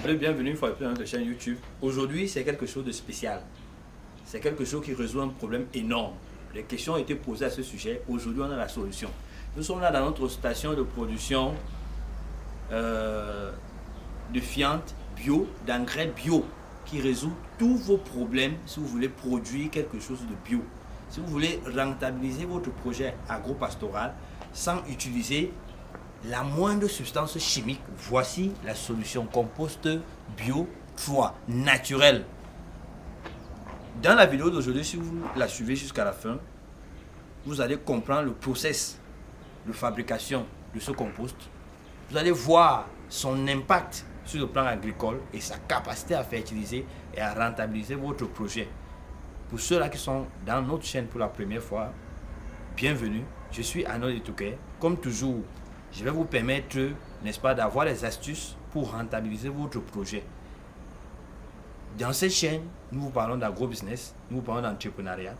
Allez, bienvenue une fois de plus dans notre chaîne YouTube. Aujourd'hui, c'est quelque chose de spécial. C'est quelque chose qui résout un problème énorme. Les questions ont été posées à ce sujet. Aujourd'hui, on a la solution. Nous sommes là dans notre station de production de fientes bio, d'engrais bio, qui résout tous vos problèmes si vous voulez produire quelque chose de bio. Si vous voulez rentabiliser votre projet agro-pastoral sans utiliser la moindre substance chimique, voici la solution compost bio 3 naturel. Dans la vidéo d'aujourd'hui, si vous la suivez jusqu'à la fin, vous allez comprendre le process de fabrication de ce compost. Vous allez voir son impact sur le plan agricole et sa capacité à fertiliser et à rentabiliser votre projet. Pour ceux-là qui sont dans notre chaîne pour la première fois, bienvenue. Je suis Arnold Etouké. Comme toujours, je vais vous permettre, n'est-ce pas, d'avoir les astuces pour rentabiliser votre projet. Dans cette chaîne, nous vous parlons d'agro-business, nous vous parlons d'entrepreneuriat.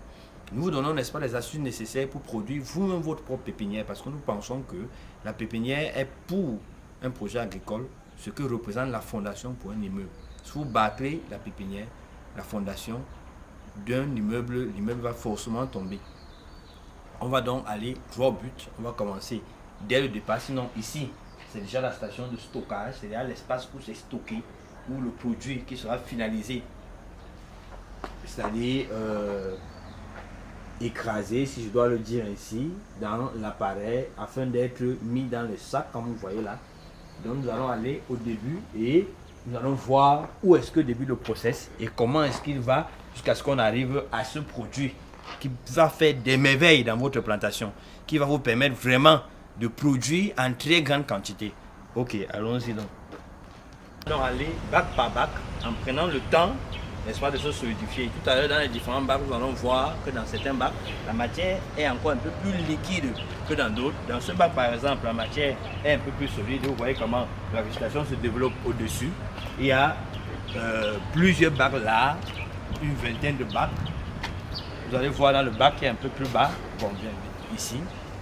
Nous vous donnons, n'est-ce pas, les astuces nécessaires pour produire vous-même votre propre pépinière, parce que nous pensons que la pépinière est pour un projet agricole ce que représente la fondation pour un immeuble. Si vous bâclez la pépinière, la fondation d'un immeuble, l'immeuble va forcément tomber. On va donc aller droit au but. On va commencer dès le départ. Sinon, ici, c'est déjà la station de stockage, c'est déjà l'espace où c'est stocké, où le produit qui sera finalisé, c'est-à-dire écrasé, si je dois le dire ici, dans l'appareil, afin d'être mis dans le sac, comme vous voyez là. Donc, nous allons aller au début et nous allons voir où est-ce que débute le process et comment est-ce qu'il va jusqu'à ce qu'on arrive à ce produit qui va faire des merveilles dans votre plantation, qui va vous permettre vraiment de produire en très grande quantité. Ok, allons-y donc. Donc aller bac par bac en prenant le temps, n'est-ce pas, de se solidifier. Tout à l'heure dans les différents bacs, nous allons voir que dans certains bacs, la matière est encore un peu plus liquide que dans d'autres. Dans ce bac par exemple, la matière est un peu plus solide. Vous voyez comment la végétation se développe au-dessus. Il y a plusieurs bacs là, une vingtaine de bacs. Vous allez voir dans le bac qui est un peu plus bas, bon, bien ici.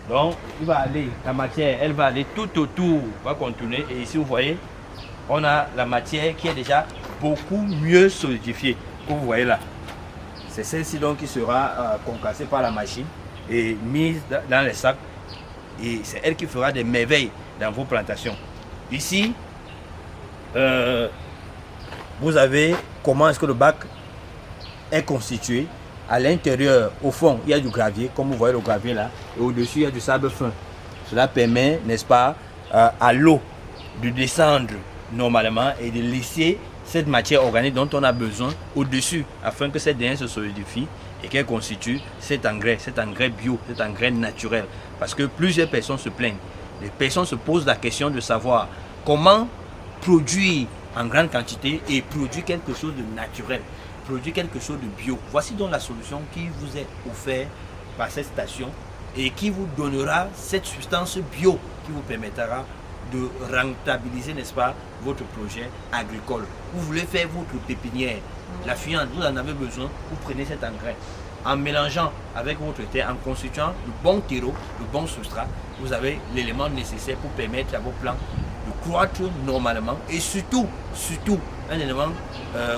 Donc, il va aller, la matière, elle va aller tout autour, va contourner. Et ici, vous voyez, on a la matière qui est déjà beaucoup mieux solidifiée, comme vous voyez là. C'est celle-ci donc qui sera concassée par la machine et mise dans les sacs. Et c'est elle qui fera des merveilles dans vos plantations. Ici, vous avez comment est-ce que le bac est constitué. À l'intérieur, au fond, il y a du gravier, comme vous voyez le gravier là, et au-dessus, il y a du sable fin. Cela permet, n'est-ce pas, à l'eau de descendre normalement et de laisser cette matière organique dont on a besoin au-dessus, afin que cette dernière se solidifie et qu'elle constitue cet engrais bio, cet engrais naturel. Parce que plusieurs personnes se plaignent. Les personnes se posent la question de savoir comment produire en grande quantité et produire quelque chose de naturel. Produire quelque chose de bio. Voici donc la solution qui vous est offerte par cette station et qui vous donnera cette substance bio qui vous permettra de rentabiliser, n'est-ce pas, votre projet agricole. Vous voulez faire votre pépinière, la fiente, vous en avez besoin, vous prenez cet engrais. En mélangeant avec votre terre, en constituant le bon terreau, le bon substrat, vous avez l'élément nécessaire pour permettre à vos plants de croître normalement et surtout un élément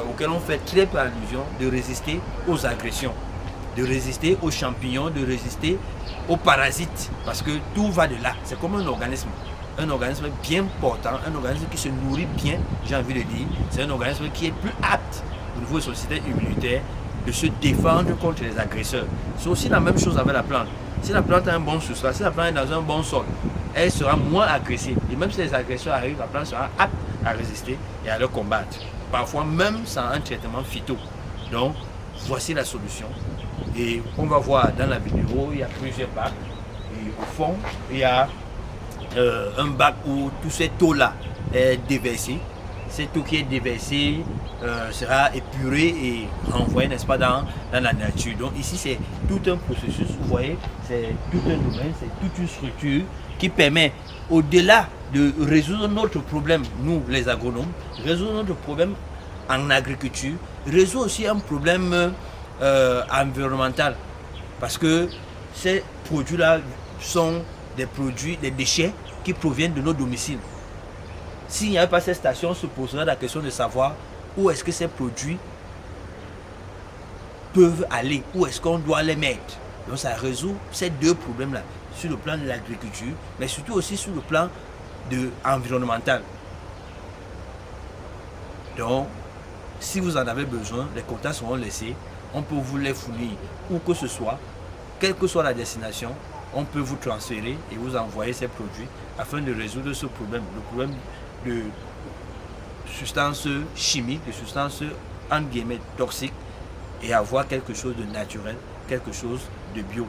auquel on fait très peu allusion, de résister aux agressions, de résister aux champignons, de résister aux parasites, parce que tout va de là. C'est comme un organisme bien portant, un organisme qui se nourrit bien, j'ai envie de dire. C'est un organisme qui est plus apte au niveau de son système immunitaire de se défendre contre les agresseurs. C'est aussi la même chose avec la plante. Si la plante a un bon substrat, si la plante est dans un bon sol, elle sera moins agressive. Et même si les agresseurs arrivent, la plante sera apte à résister et à le combattre. Parfois même sans un traitement phyto. Donc, voici la solution. Et on va voir dans la vidéo, il y a plusieurs bacs. Et au fond, il y a un bac où tout cette eau-là est déversée. Cette eau qui est déversée sera épurée et renvoyée, n'est-ce pas, dans la nature. Donc ici, c'est tout un processus, vous voyez, c'est tout un domaine, c'est toute une structure qui permet, au-delà de résoudre notre problème, nous les agronomes, résoudre notre problème en agriculture, résoudre aussi un problème environnemental. Parce que ces produits-là sont des produits, des déchets qui proviennent de nos domiciles. S'il n'y avait pas cette station, on se poserait la question de savoir où est-ce que ces produits peuvent aller, où est-ce qu'on doit les mettre. Donc ça résout ces deux problèmes-là, sur le plan de l'agriculture, mais surtout aussi sur le plan environnemental. Donc, si vous en avez besoin, les quotas seront laissés, on peut vous les fournir où que ce soit, quelle que soit la destination, on peut vous transférer et vous envoyer ces produits afin de résoudre ce problème, le problème de substances chimiques, de substances entre guillemets toxiques, et avoir quelque chose de naturel, quelque chose de bio.